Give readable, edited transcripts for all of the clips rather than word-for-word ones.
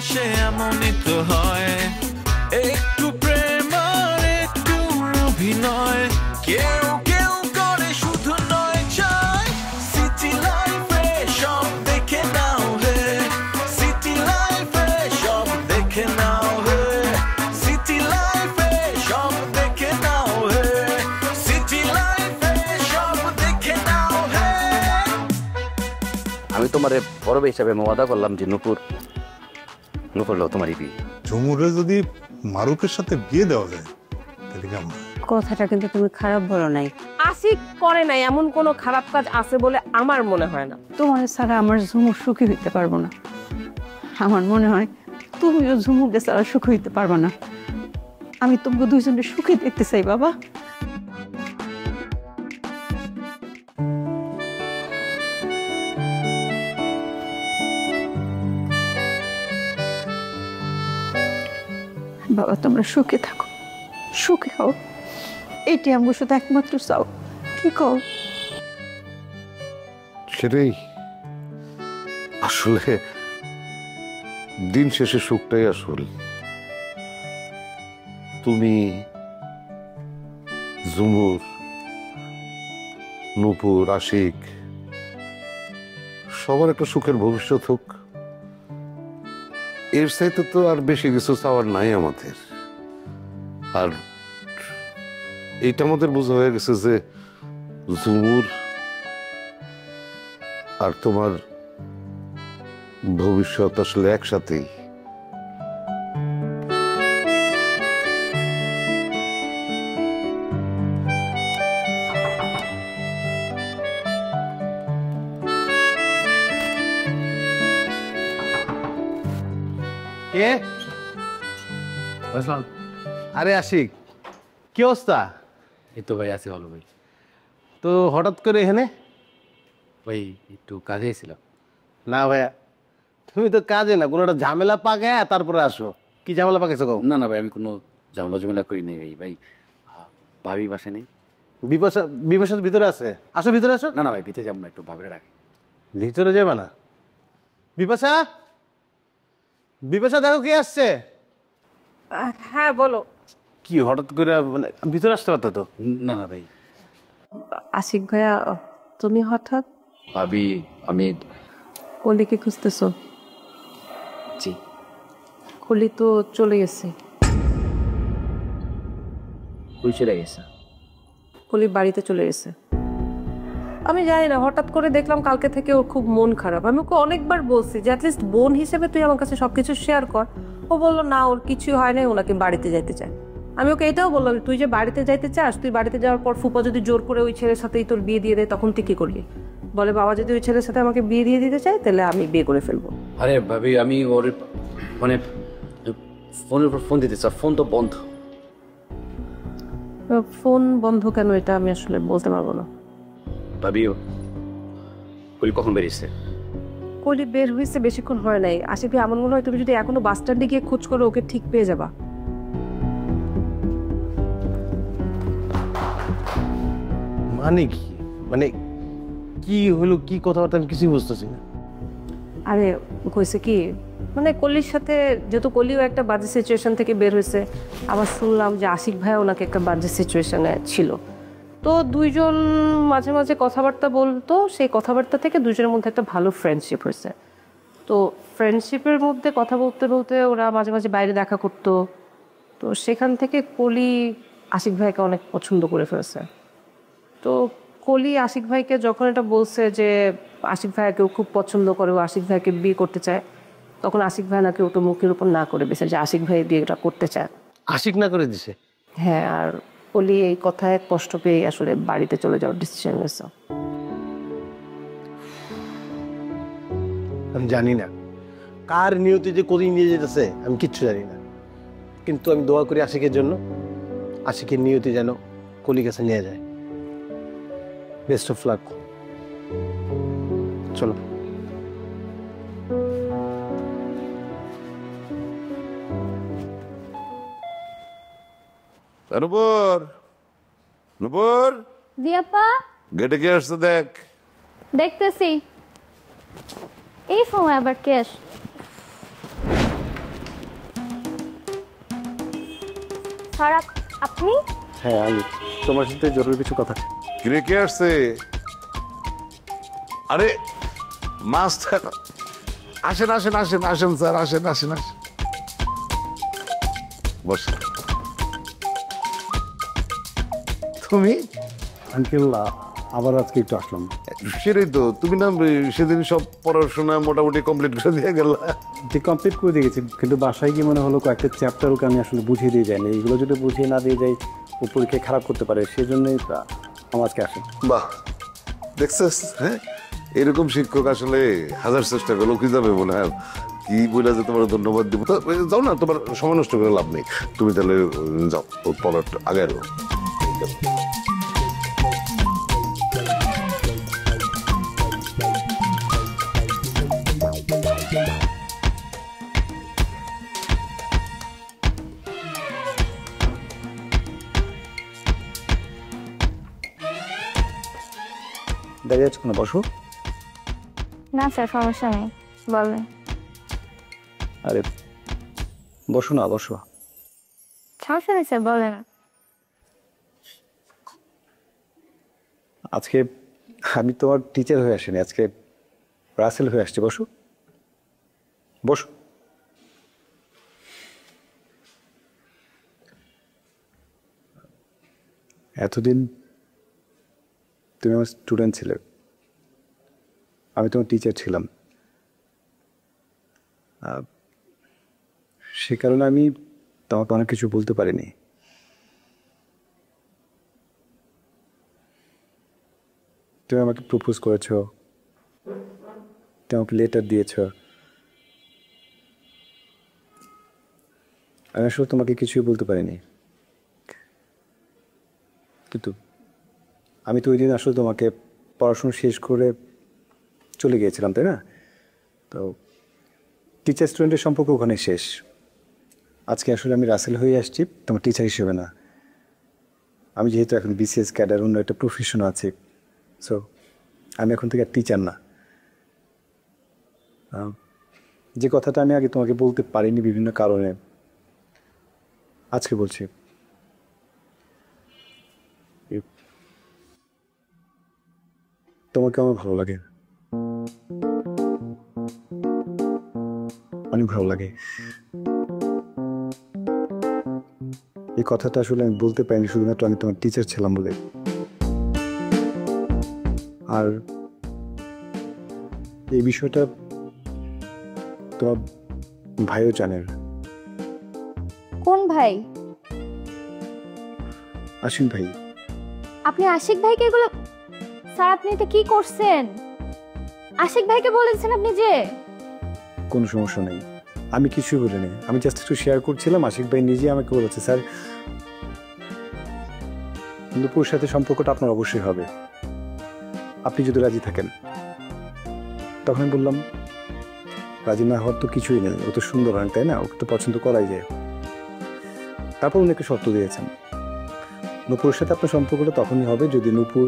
আসে এমনই তো হয়, একটু প্রেম আর একটু অভিনয়, কেউ কেউ করে শুধু নয় চায়। সিটি লাইফে সব দেখে নাও হে, সিটি লাইফে সব দেখে নাও হে, সিটি লাইফে সব দেখে নাও হে, সিটি লাইফে সব দেখে নাও হে। আমি তোমারে বড় ভাই হিসাবে ওয়াদা করলাম যে নুপুর লো তোমারই বিয়ে। ঝুমুরে যদি মারুফের সাথে বিয়ে দেওয়া যায় তাহলে কেমন? কথাটা কিন্তু তুমি খারাপ বলো নাই। আশিক করে নাই এমন কোনো খারাপ কাজ আছে বলে আমার মনে হয় না। তোমার ছাড়া আমার ঝুমুর সুখী হইতে পারবো না। আমার মনে হয় তুমিও ঝুমুরকে ছাড়া সুখী হইতে পারবো না। আমি তোমাকে দুইজনের সুখী দেখতে চাই বাবা। বাবা তোমরা সুখে থাকো, সুখে হও, এটি আমার শুধু একমাত্র চাও। কি কও? সেটাই আসলে দিন শেষে সুখটাই আসল। তুমি, ঝুমুর, নূপুর, আশিক সবার একটা সুখের ভবিষ্যৎ হোক, এর চাইতে তো আর বেশি কিছু চাওয়ার নাই আমাদের। আর এইটা আমাদের বোঝা হয়ে গেছে যে ঝুমুর আর তোমার ভবিষ্যৎ আসলে একসাথেই। কে? আরে আশিক, কি অবস্থা? এই তো ভাই আছি ভালো ভাই। তো হঠাৎ করে এখানে? ভাই একটু কাজে ছিলাম। না ভাইয়া, তুমি তো কাজে না, কোনো একটা ঝামেলা পাকায় তারপরে আসো। কি ঝামেলা পাকাইছো? না না ভাই, আমি কোনো ঝামেলা করি নাই ভাই। ভাবি বাসে নেই। বিপাশা ভিতরে আছে? আসো ভিতরে আসো। না না ভাই, ভিতরে যাবো না, একটু ভাবিরে রাখি। ভিতরে যাবে না? বিপাশা, বিপাশা দেখো কে আসছে। হ্যাঁ বলো। কি হঠাৎ করে মানে ভিতরে আসতে পারতো তো? না না ভাই। আশিক ভাইয়া তুমি হঠাৎ? ভাবি আমি কলিকে খুঁজতেছো? জি। কলি তো চলে গেছে। কই চলে গেছে? কলি বাড়িতে চলে গেছে। আমি জানি না, হঠাৎ করে দেখলাম কালকে থেকে ওর খুব মন খারাপ। আমি ওকে অনেকবার বলছি যে অ্যাটলিস্ট বোন হিসেবে তুই আমার কাছে সবকিছু শেয়ার কর। ও বললো না, ওর কিছু হয় না, ওনাকে বাড়িতে যাইতে চায়। আমি ওকে এটাও বললাম, তুই যে বাড়িতে যাইতে চাস, তুই বাড়িতে যাওয়ার পর ফুপা যদি জোর করে ওই ছেলের সাথেই তোর বিয়ে দিয়ে দেয় তখন তুই কি করবি? বলে বাবা যদি ওই ছেলের সাথে আমাকে বিয়ে দিয়ে দিতে চায় তাহলে আমি বিয়ে করে ফেলবো। আরে ভাবি, আমি ওর মানে ফোনের উপর ফোন দিতে চাই, ফোন তো বন্ধ। ফোন বন্ধ কেন এটা আমি আসলে বলতে পারবো না। ভাবি কলি কখন বেরিয়েছে? কলি বের হয়েছে বেশিক্ষণ হয় নাই। আশিক ভাই এমন মনে হয় তুমি যদি এখনো বাস স্ট্যান্ডে গিয়ে খোঁজ করো ওকে ঠিক পেয়ে যাবা। মানে কি, মানে কি হলো, কি কথাবার্তা আমি কিছুই বুঝতেছি না। আরে কইছে কি, মানে কলির সাথে যেহেতু কলিও একটা বাজে সিচুয়েশন থেকে বের হয়েছে, আবার শুনলাম যে আশিক ভাই ওনাকে একটা বাজে সিচুয়েশনে ছিল, তো দুইজন মাঝে মাঝে কথাবার্তা বলতো। সেই কথাবার্তা থেকে দুজনের মধ্যে একটা ভালো ফ্রেন্ডশিপ হয়েছে। তো ফ্রেন্ডশিপের মধ্যে কথা বলতে বলতে ওরা মাঝে মাঝে বাইরে দেখা করতো। তো সেখান থেকে কলি আশিক ভাইকে অনেক পছন্দ করে ফেলছে। তো কলি আশিক ভাইকে যখন এটা বলছে যে আশিক ভাইকেও খুব পছন্দ করে, ও আশিক ভাইকে বিয়ে করতে চায়, তখন আশিক ভাই নাকি ওটা মুখের উপর না করে দিয়েছে যে আশিক ভাই বিয়েটা করতে চায়। আশিক না করে দিছে? হ্যাঁ, আর কলি এই কথায় কষ্ট পেয়ে আসলে বাড়িতে চলে যাওয়ার ডিসিশন নিয়েছে। আমি জানি না কার নিয়তি যে কোথায় নিয়ে যেতেছে, আমি কিচ্ছু জানি না, কিন্তু আমি দোয়া করি আশিকের জন্য, আশিকের নিয়তি যেন কলির কাছে নিয়ে যায়। Best of luck. চলো। নূপুর, নূপুর, জি আপা। গেটে কে আসছে দেখ। দেখতেছি। এই সময় আবার কে আস? স্যার আপনি? হ্যাঁ আমি তোমার সাথে জরুরি কিছু কথা। কিরে কে আসছে? আরে মাস্টার আসেন আসেন আসেন আসেন স্যার আসেন আসেন আসেন বস। তুমি আঙ্কেল আবার আজকে একটু আসলাম। সেটাই তো, তুমি না সেদিন সব পড়াশোনা মোটামুটি কমপ্লিট করে দিয়ে গেল। যে কমপ্লিট করে দিয়ে গেছি, কিন্তু বাসায় গিয়ে মনে হলো কয়েকটা চ্যাপ্টার ওকে আমি আসলে বুঝিয়ে দিয়ে যাইনি। এইগুলো যদি বুঝিয়ে না দিয়ে যাই ও পরীক্ষায় খারাপ করতে পারে, সেই জন্যই আমার আজকে আসে। বাহ দেখছিস, হ্যাঁ এরকম শিক্ষক আসলে হাজার চেষ্টা করলেও কি যাবে মনে হয়। কি বলে যে তোমার ধন্যবাদ দিব, তো যাও না, তোমার সময় নষ্ট করে লাভ নেই। তুমি তাহলে যাও, পড়ার আগে আরো। দাঁড়িয়ে আছো না, বসো। না স্যার সমস্যা নেই, বলেন। আরে বসো না, বসো। সমস্যা নেই স্যার, বলেন। আজকে আমি তোমার টিচার হয়ে আসিনি, আজকে রাসেল হয়ে আসছে। বসো বসো। এতদিন তুমি আমার স্টুডেন্ট ছিলে, আমি তোমার টিচার ছিলাম। সে কারণে আমি তোমাকে অনেক কিছু বলতে পারিনি। তুমি আমাকে প্রপোজ করেছ, তুমি আমাকে লেটার দিয়েছ, আমি আসলে তোমাকে কিছুই বলতে পারিনি। কিন্তু আমি তো ওই দিন আসলে তোমাকে পড়াশোনা শেষ করে চলে গিয়েছিলাম, তাই না? তো টিচার স্টুডেন্টের সম্পর্ক ওখানে শেষ। আজকে আসলে আমি রাসেল হয়ে আসছি তোমার টিচার হিসেবে না। আমি যেহেতু এখন বিসিএস ক্যাডার, অন্য একটা প্রফেশন আছে, সো আমি এখন থেকে টিচার না। যে কথাটা আমি আগে তোমাকে বলতে পারিনি বিভিন্ন কারণে, আজকে বলছি। তোমাকে আমার ভালো লাগে, অনেক ভালো লাগে। এই কথাটা আসলে আমি বলতে পারিনি শুধুমাত্র আমি তোমার টিচার ছিলাম বলে। আর এই বিষয়টা তোমার ভাইও জানেন। কোন ভাই? আশিক ভাই। আপনি আশিক ভাইকে এগুলো? স্যার আপনি এটা কি করছেন? আশিক ভাইকে বলেছেন আপনি যে? কোনো সমস্যা নেই, আমি কিছুই বলিনি, আমি জাস্ট একটু শেয়ার করছিলাম। আশিক ভাই নিজে আমাকে বলেছে, স্যার নুপুর সাথে সম্পর্কটা আপনার অবশ্যই হবে, আপনি যদি রাজি থাকেন। তখন আমি বললাম, রাজি না হওয়ার তো কিছুই নেই, ও তো সুন্দর হয়, তাই না? ওকে তো পছন্দ করাই যায়। তারপর উনি একটা শর্ত দিয়েছেন, নুপুরের সাথে আপনার সম্পর্কটা তখনই হবে যদি নুপুর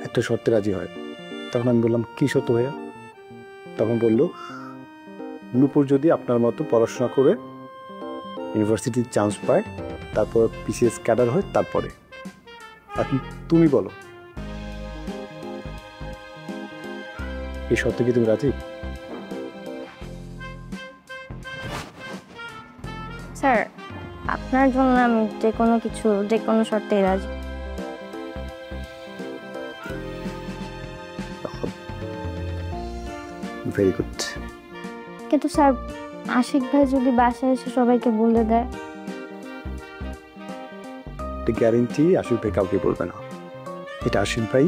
একটা শর্তে রাজি হয়। তখন আমি বললাম, কি শর্ত ভাইয়া? তখন বললো, নুপুর যদি আপনার মতো পড়াশোনা করে ইউনিভার্সিটির চান্স পায়, তারপর বিসিএস ক্যাডার হয়, তারপরে। এখন তুমি বলো, এই শর্তে কি তুমি রাজি? স্যার আপনার জন্য আমি যে কোনো কিছু, যে কোনো শর্তে রাজি। Very good. কিন্তু স্যার আশিক ভাই যদি বাসায় এসে সবাইকে বলে দেয়? গ্যারেন্টি আশিক ভাই কাউকে বলবে না। এটা আশিক ভাই,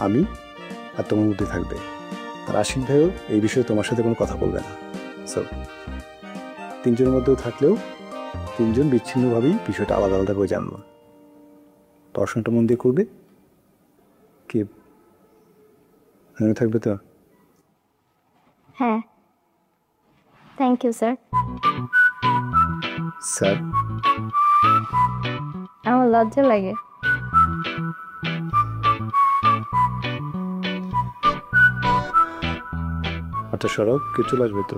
আমি আর তোমার মধ্যে থাকবে। আর আশিক ভাইও এই বিষয়ে তোমার সাথে কোনো কথা বলবে না। সো তিনজনের মধ্যেও থাকলেও তিনজন বিচ্ছিন্নভাবেই বিষয়টা আলাদা আলাদা করে জানবো। পড়াশোনাটা মন দিয়ে করবে, কি মনে থাকবে তো? হ্যাঁ, থ্যাংক ইউ স্যার। স্যার আমার লজ্জা লাগে। আচ্ছা সরব, কে চলে আসবে তো?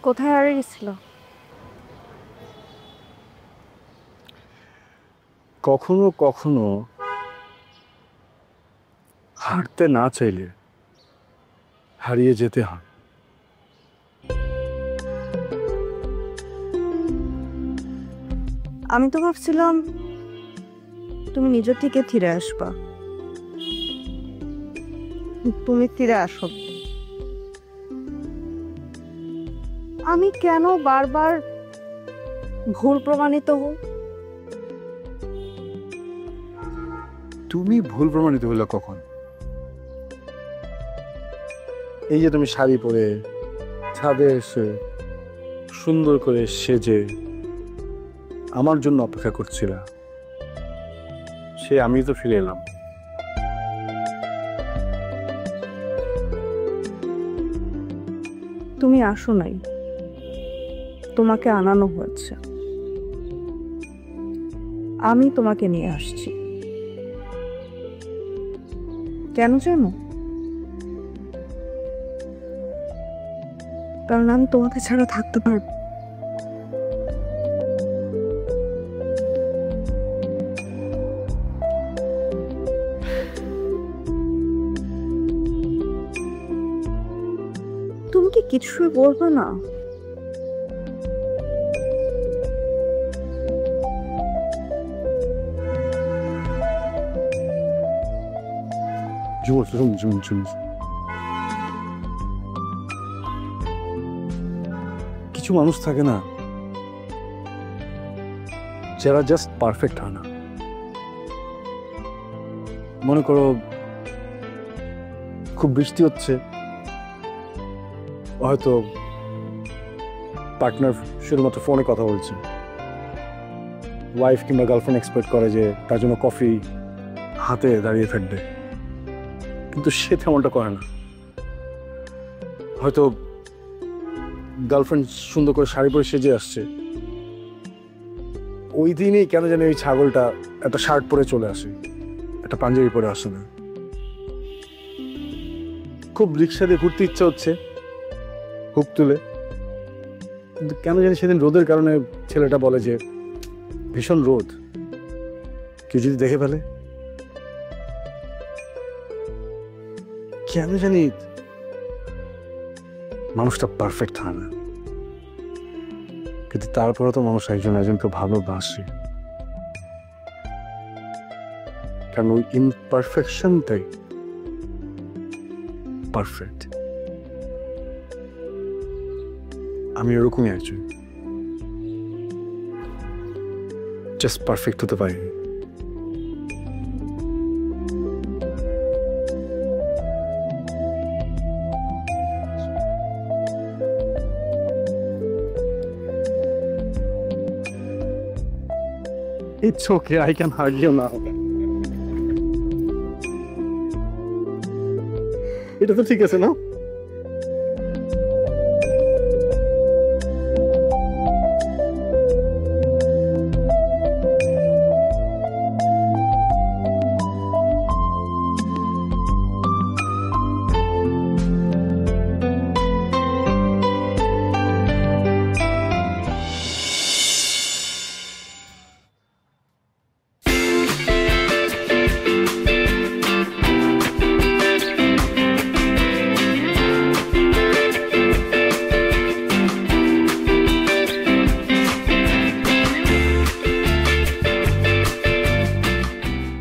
কোথায় হারিয়েছিল? কখনো কখনো হারতে না চাইলে হারিয়ে যেতে হয়। আমি তো ভাবছিলাম তুমি নিজের থেকে ফিরে আসবা, তুমি ফিরে আসো। আমি কেন বারবার ভুল প্রমাণিত হই? তুমি ভুল প্রমাণিত হলো কখন? এই যে তুমি শাড়ি পরে ছাদে এসে সুন্দর করে সেজে আমার জন্য অপেক্ষা করছিলা, সে আমি তো ফিরে এলাম। তুমি আসো নাই, তোমাকে আনানো হয়েছে। আমি তোমাকে নিয়ে আসছি। কেন জানো? কারণ আমি তোমাকে ছাড়া থাকতে পারবো। তুমি কি কিছুই বলবে না? কিছু মানুষ থাকে না যারা জাস্ট পারফেক্ট হয় না। মনে করো খুব বৃষ্টি হচ্ছে, হয়তো পার্টনার শুধুমাত্র ফোনে কথা বলছে, ওয়াইফ কিংবা গার্লফ্রেন্ড এক্সপেক্ট করে যে তার জন্য কফি হাতে দাঁড়িয়ে থাকবে, কিন্তু সে তেমনটা করে না। হয়তো গার্লফ্রেন্ড সুন্দর করে শাড়ি পরে সেজে আসছে, ওই দিনই কেন জানি ওই ছাগলটা একটা শার্ট পরে চলে আসে, একটা পাঞ্জাবি পরে আসে না। খুব রিক্সা দিয়ে ঘুরতে ইচ্ছা হচ্ছে, হুক তুলে, কিন্তু কেন জানি সেদিন রোদের কারণে ছেলেটা বলে যে ভীষণ রোদ, কেউ যদি দেখে ফেলে। কেন জানি মানুষটা পারফেক্ট হয় না, কিন্তু তারপরে তো মানুষ একজন একজনকে ভালোবাসে, কারণ ওই ইমপারফেকশনটাই পারফেক্ট। আমি এরকমই একজন, জাস্ট পারফেক্ট হতে পারিনি। It's okay, I can hug you now. এটা তো ঠিক আছে না?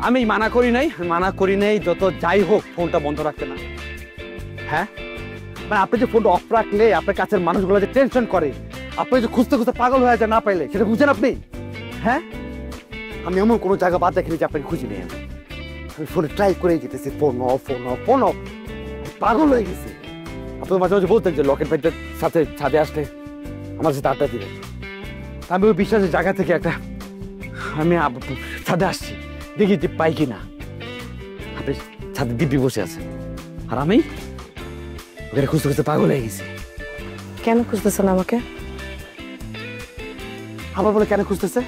আমি মানা করি নাই, যত যাই হোক ফোনটা বন্ধ রাখতে না। হ্যাঁ, মানে আপনি যে ফোনটা অফ রাখলে আপনার কাছের মানুষগুলো যে টেনশন করে, আপনি যে খুঁজতে খুঁজতে পাগল হয়ে যায় না পাইলে, সেটা বুঝছেন আপনি? হ্যাঁ, আমি এমন কোনো জায়গা বাদ দেখেনি যে আপনাকে খুঁজে নিয়ে আমি ফোনে ট্রাই করেই যেতেছি, ফোন অফ, পাগল হয়ে গেছি। আপনি মাঝে মাঝে বলতেন যে লকেট ভাইটার সাথে ছাদে আসলে আমার সাথে আড্ডা দিবেন। আমি ওই বিশ্বাসের জায়গা থেকে আমি ছাদে আসছি, দেখি যে পাই কিনা। আপনি ছাদে দিব্যি বসে আছেন, আর আমি ওখানে খুঁজতে খুঁজতে পাগল হয়ে গেছি। কেন খুঁজতেছেন আমাকে? আবার বলে কেন খুঁজতেছে?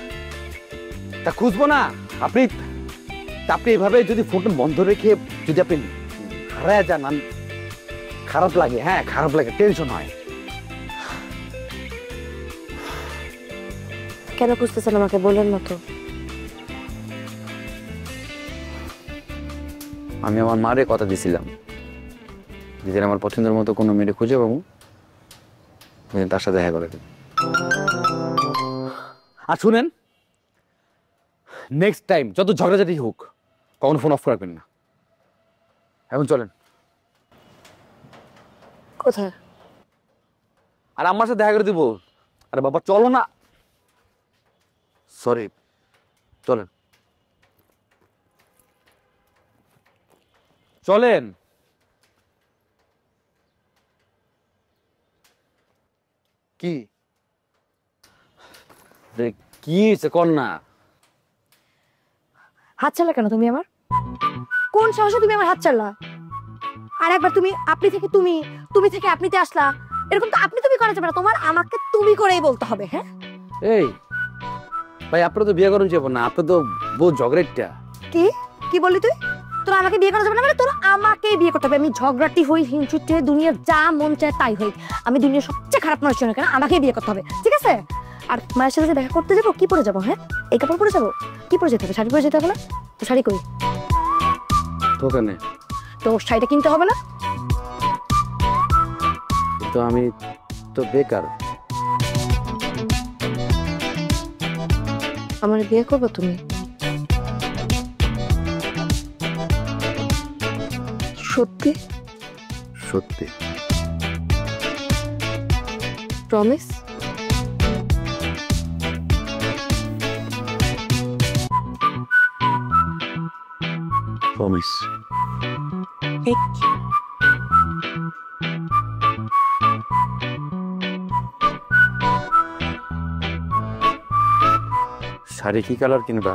তা খুঁজবো না। আপনি এভাবে যদি ফোনটা বন্ধ রেখে যদি আপনি হারায় যান, খারাপ লাগে। হ্যাঁ, খারাপ লাগে, টেনশন হয়। কেন খুঁজতেছেন আমাকে বলেন না তো? আমি আমার মারে কথা দিছিলাম, যেদিন আমার পছন্দের মতো কোনো মেয়ে খুঁজে পাবো ওইদিন তার সাথে দেখা করে দেব। আর শুনেন, নেক্সট টাইম যত ঝগড়াঝাটি হোক কখনো ফোন অফ রাখবেন না। এখন চলেন। কোথায়? আর আমার সাথে দেখা করে দিব। আরে বাবা চলো না, সরি, চলেন চলেন। কি কি হয়েছে কর না। হাত চালা কেন তুমি আমার? কোন সাহসে তুমি আমার হাত চালা? আর একবার তুমি আপনি থেকে তুমি, তুমি থেকে আপনিতে আসলা। এরকম তো আপনি তুমি করা যাবে না, তোমার আমাকে তুমি করেই বলতে হবে। হ্যাঁ এই ভাই, আপনারা তো বিয়ে করেন যাবো না, আপনি তো বহু ঝগড়াটা। কি কি বললি তুই? তোরা আমাকে বিয়ে করা যাবে না মানে তোরা আমাকে বিয়ে করতে হবে। আমি ঝগড়াটি হই, হিংসুটে হই, দুনিয়ার যা মন চায় তাই হই, আমি দুনিয়ার সবচেয়ে খারাপ মানুষ না কেন আমাকে বিয়ে করতে হবে, ঠিক আছে? আর মায়ের সাথে দেখা করতে যাবো, কি পরে যাবো? হ্যাঁ এই কাপড় পরে যাবো? কি পরে যেতে হবে? শাড়ি পরে যেতে হবে না? তো শাড়ি কই? তো কেন? তো শাড়িটা কিনতে হবে না? তো আমি তো বেকার। আমার বিয়ে করবো তুমি? সত্যি সত্যি প্রমিস? প্রমিস। শাড়ি কি কালার কিনবা?